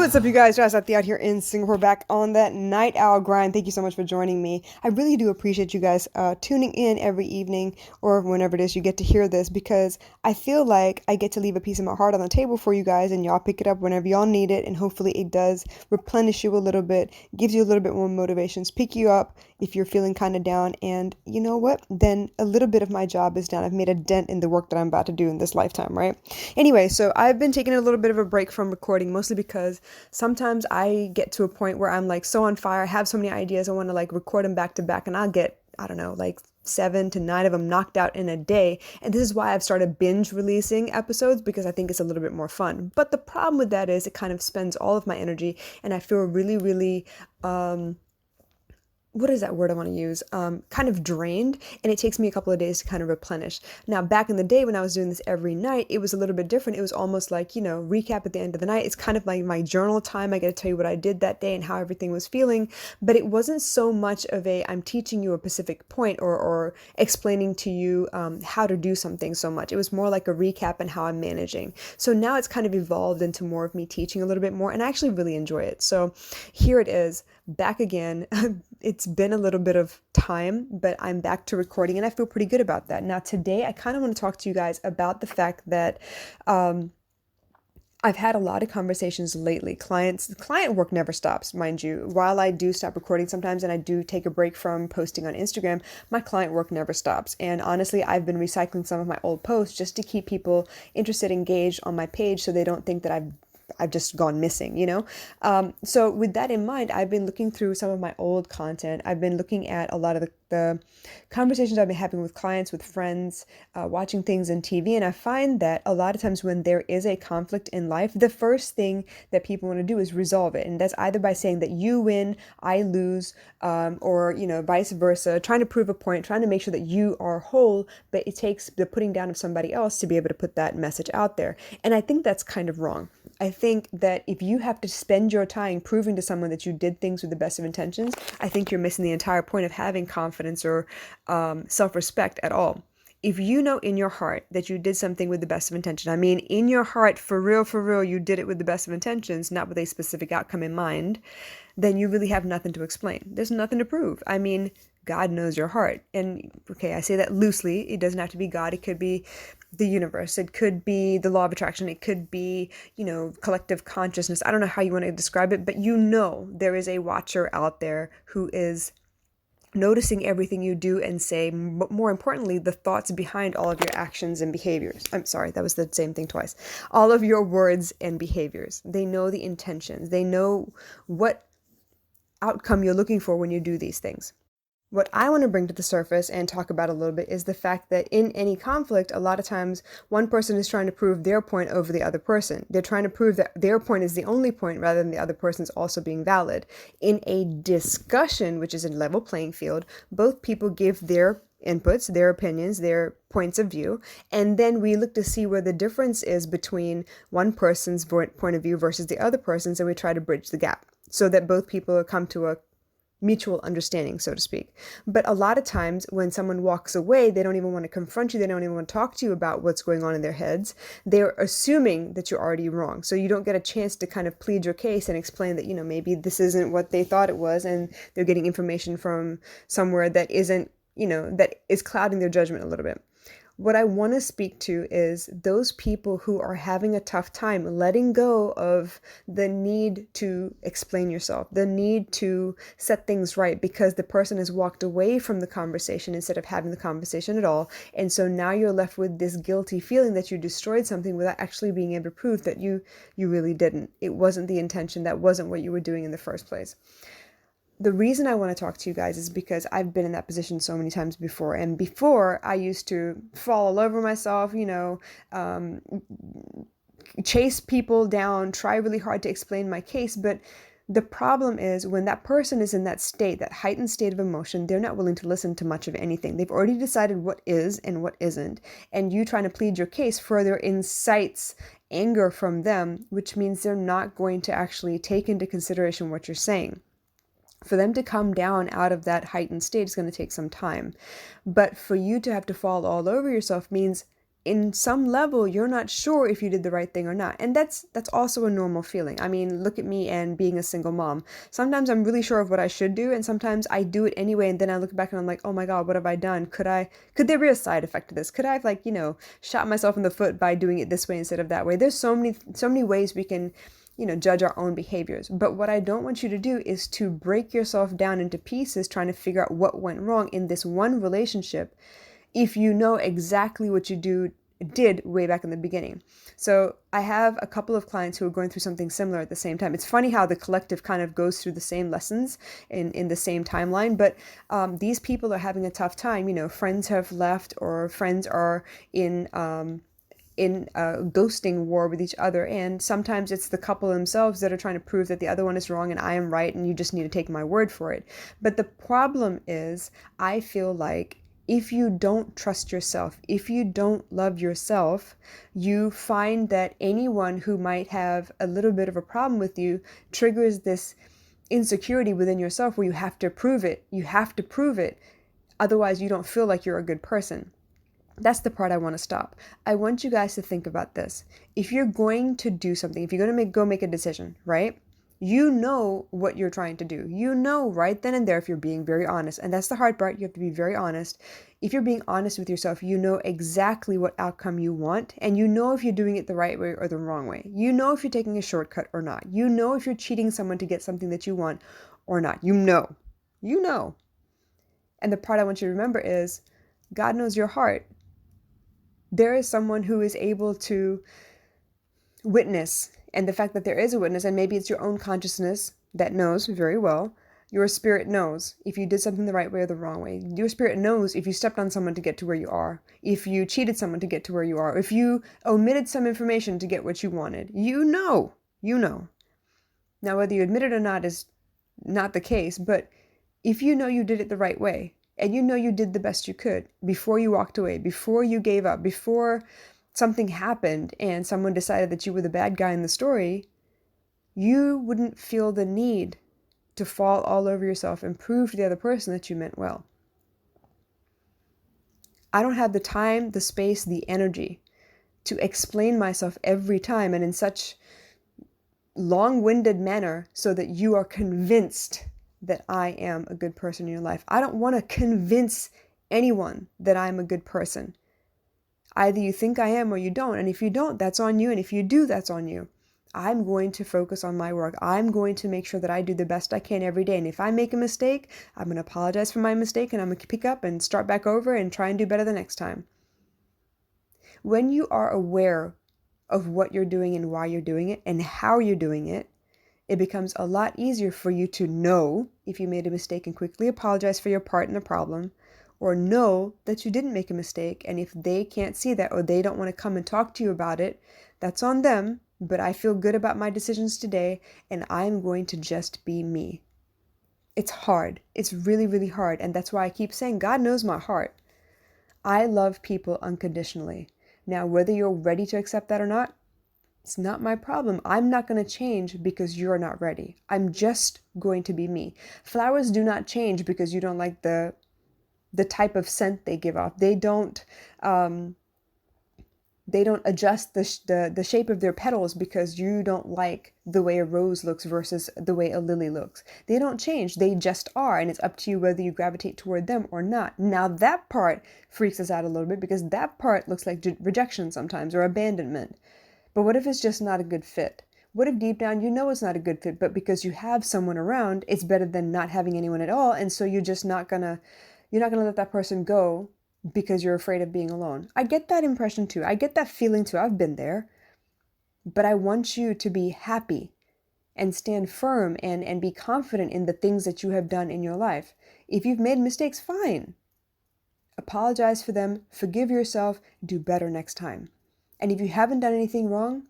What's up, you guys? Jazz at the out here in Singapore, back on that night owl grind. Thank you so much for joining me. I really do appreciate you guys tuning in every evening or whenever it is you get to hear this, because I feel like I get to leave a piece of my heart on the table for you guys, and y'all pick it up whenever y'all need it, and hopefully it does replenish you a little bit, gives you a little bit more motivations, pick you up if you're feeling kind of down, and you know what? Then a little bit of my job is done. I've made a dent in the work that I'm about to do in this lifetime, right? Anyway, so I've been taking a little bit of a break from recording, mostly because sometimes I get to a point where I'm like so on fire, I have so many ideas, I want to like record them back to back, and I'll get, I don't know, like 7 to 9 of them knocked out in a day. And this is why I've started binge releasing episodes, because I think it's a little bit more fun. But the problem with that is it kind of spends all of my energy, and I feel really, really, what is that word I want to use? Kind of drained, and it takes me a couple of days to kind of replenish. Now, back in the day when I was doing this every night, it was a little bit different. It was almost like, recap at the end of the night. It's kind of like my journal time. I get to tell you what I did that day and how everything was feeling, but it wasn't so much of a, I'm teaching you a specific point or explaining to you how to do something so much. It was more like a recap and how I'm managing. So now it's kind of evolved into more of me teaching a little bit more, and I actually really enjoy it. So here it is, back again. It's been a little bit of time, but I'm back to recording, and I feel pretty good about that. Now, today, I kind of want to talk to you guys about the fact that I've had a lot of conversations lately. Client work never stops, mind you. While I do stop recording sometimes and I do take a break from posting on Instagram, my client work never stops. And honestly, I've been recycling some of my old posts just to keep people interested, engaged on my page, so they don't think that I've just gone missing. So with that in mind, I've been looking through some of my old content. I've been looking at a lot of the conversations I've been having with clients, with friends, watching things on TV. And I find that a lot of times when there is a conflict in life, the first thing that people want to do is resolve it. And that's either by saying that you win, I lose, or, vice versa, trying to prove a point, trying to make sure that you are whole, but it takes the putting down of somebody else to be able to put that message out there. And I think that's kind of wrong. I think that if you have to spend your time proving to someone that you did things with the best of intentions, I think you're missing the entire point of having confidence or self-respect at all. If you know in your heart that you did something with the best of intention, I mean, in your heart, for real, you did it with the best of intentions, not with a specific outcome in mind, then you really have nothing to explain. There's nothing to prove. I mean, God knows your heart. And okay, I say that loosely. It doesn't have to be God. It could be the universe. It could be the law of attraction. It could be, collective consciousness. I don't know how you want to describe it, but there is a watcher out there who is noticing everything you do and say, but more importantly, the thoughts behind all of your actions and behaviors. I'm sorry, that was the same thing twice. All of your words and behaviors. They know the intentions. They know what outcome you're looking for when you do these things. What I want to bring to the surface and talk about a little bit is the fact that in any conflict, a lot of times one person is trying to prove their point over the other person. They're trying to prove that their point is the only point rather than the other person's also being valid. In a discussion, which is a level playing field, both people give their inputs, their opinions, their points of view, and then we look to see where the difference is between one person's point of view versus the other person's, and we try to bridge the gap so that both people come to a mutual understanding, so to speak. But a lot of times when someone walks away, they don't even want to confront you. They don't even want to talk to you about what's going on in their heads. They're assuming that you're already wrong. So you don't get a chance to kind of plead your case and explain that, maybe this isn't what they thought it was, and they're getting information from somewhere that isn't, that is clouding their judgment a little bit. What I want to speak to is those people who are having a tough time letting go of the need to explain yourself, the need to set things right, because the person has walked away from the conversation instead of having the conversation at all. And so now you're left with this guilty feeling that you destroyed something without actually being able to prove that you really didn't. It wasn't the intention. That wasn't what you were doing in the first place. The reason I want to talk to you guys is because I've been in that position so many times before. And before, I used to fall all over myself, chase people down, try really hard to explain my case. But the problem is when that person is in that state, that heightened state of emotion, they're not willing to listen to much of anything. They've already decided what is and what isn't. And you trying to plead your case further incites anger from them, which means they're not going to actually take into consideration what you're saying. For them to come down out of that heightened state is going to take some time. But for you to have to fall all over yourself means in some level, you're not sure if you did the right thing or not. And that's also a normal feeling. I mean, look at me and being a single mom. Sometimes I'm really sure of what I should do, and sometimes I do it anyway, and then I look back and I'm like, oh my God, what have I done? Could there be a side effect to this? Could I have, like, shot myself in the foot by doing it this way instead of that way? There's so many ways we can judge our own behaviors. But what I don't want you to do is to break yourself down into pieces trying to figure out what went wrong in this one relationship if you know exactly what you did way back in the beginning. So I have a couple of clients who are going through something similar at the same time. It's funny how the collective kind of goes through the same lessons in the same timeline, but these people are having a tough time. Friends have left, or friends are in a ghosting war with each other, and sometimes it's the couple themselves that are trying to prove that the other one is wrong and I am right, and you just need to take my word for it. But the problem is, I feel like if you don't trust yourself, if you don't love yourself, you find that anyone who might have a little bit of a problem with you triggers this insecurity within yourself where you have to prove it. You have to prove it. Otherwise, you don't feel like you're a good person. That's the part I want to stop. I want you guys to think about this. If you're going to do something, if you're going to go make a decision, right? You know what you're trying to do. You know right then and there if you're being very honest. And that's the hard part. You have to be very honest. If you're being honest with yourself, you know exactly what outcome you want. And you know if you're doing it the right way or the wrong way. You know if you're taking a shortcut or not. You know if you're cheating someone to get something that you want or not. You know. You know. And the part I want you to remember is God knows your heart. There is someone who is able to witness, and the fact that there is a witness, and maybe it's your own consciousness that knows very well. Your spirit knows if you did something the right way or the wrong way. Your spirit knows if you stepped on someone to get to where you are, if you cheated someone to get to where you are, if you omitted some information to get what you wanted. You know. Now, whether you admit it or not is not the case, but if you know you did it the right way, and you know you did the best you could before you walked away, before you gave up, before something happened and someone decided that you were the bad guy in the story, you wouldn't feel the need to fall all over yourself and prove to the other person that you meant well. I don't have the time, the space, the energy to explain myself every time and in such long-winded manner so that you are convinced that I am a good person in your life. I don't want to convince anyone that I'm a good person. Either you think I am or you don't. And if you don't, that's on you. And if you do, that's on you. I'm going to focus on my work. I'm going to make sure that I do the best I can every day. And if I make a mistake, I'm going to apologize for my mistake, and I'm going to pick up and start back over and try and do better the next time. When you are aware of what you're doing and why you're doing it and how you're doing it, it becomes a lot easier for you to know if you made a mistake and quickly apologize for your part in the problem, or know that you didn't make a mistake. And if they can't see that, or they don't want to come and talk to you about it, that's on them. But I feel good about my decisions today, and I'm going to just be me. It's hard. It's really, really hard. And that's why I keep saying God knows my heart. I love people unconditionally. Now, whether you're ready to accept that or not, it's not my problem. I'm not going to change because you're not ready. I'm just going to be me. Flowers do not change because you don't like the type of scent they give off. They don't adjust the shape of their petals because you don't like the way a rose looks versus the way a lily looks. They don't change. They just are, and it's up to you whether you gravitate toward them or not. Now that part freaks us out a little bit because that part looks like rejection sometimes, or abandonment. But what if it's just not a good fit? What if deep down you know it's not a good fit, but because you have someone around, it's better than not having anyone at all, and so you're not gonna let that person go because you're afraid of being alone. I get that impression too. I get that feeling too. I've been there. But I want you to be happy and stand firm and be confident in the things that you have done in your life. If you've made mistakes, fine. Apologize for them, forgive yourself, do better next time. And if you haven't done anything wrong,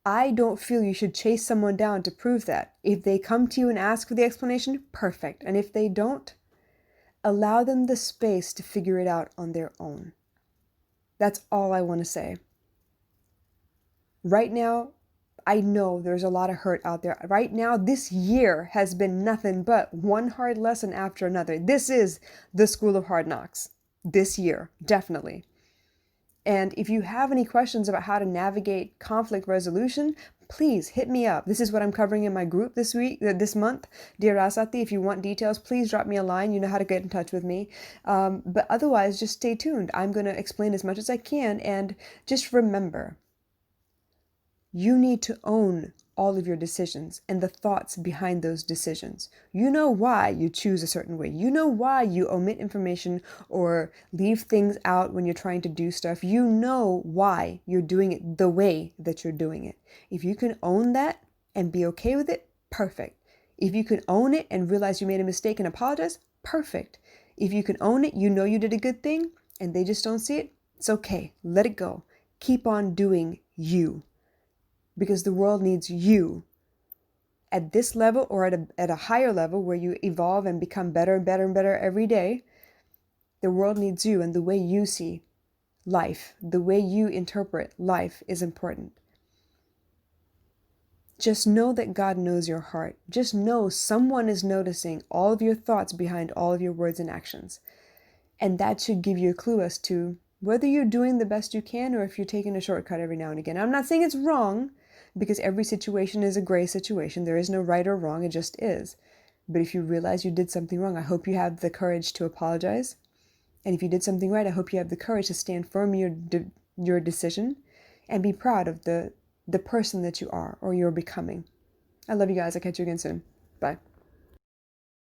I don't feel you should chase someone down to prove that. If they come to you and ask for the explanation, perfect. And if they don't, allow them the space to figure it out on their own. That's all I want to say. Right now, I know there's a lot of hurt out there. Right now, this year has been nothing but one hard lesson after another. This is the school of hard knocks. This year, definitely. And if you have any questions about how to navigate conflict resolution, please hit me up. This is what I'm covering in my group this month, Dear Rasati. If you want details, please drop me a line. You know how to get in touch with me. But otherwise, just stay tuned. I'm going to explain as much as I can. And just remember, you need to own all of your decisions and the thoughts behind those decisions. You know why you choose a certain way. You know why you omit information or leave things out when you're trying to do stuff. You know why you're doing it the way that you're doing it. If you can own that and be okay with it, perfect. If you can own it and realize you made a mistake and apologize, perfect. If you can own it, you know you did a good thing and they just don't see it, it's okay. Let it go. Keep on doing you. Because the world needs you at this level or at a higher level where you evolve and become better and better and better every day. The world needs you, and the way you see life, the way you interpret life is important. Just know that God knows your heart. Just know someone is noticing all of your thoughts behind all of your words and actions. And that should give you a clue as to whether you're doing the best you can or if you're taking a shortcut every now and again. I'm not saying it's wrong, because every situation is a gray situation. There is no right or wrong, it just is. But if you realize you did something wrong, I hope you have the courage to apologize. And if you did something right, I hope you have the courage to stand firm in your decision and be proud of the person that you are or you're becoming. I love you guys. I'll catch you again soon. Bye.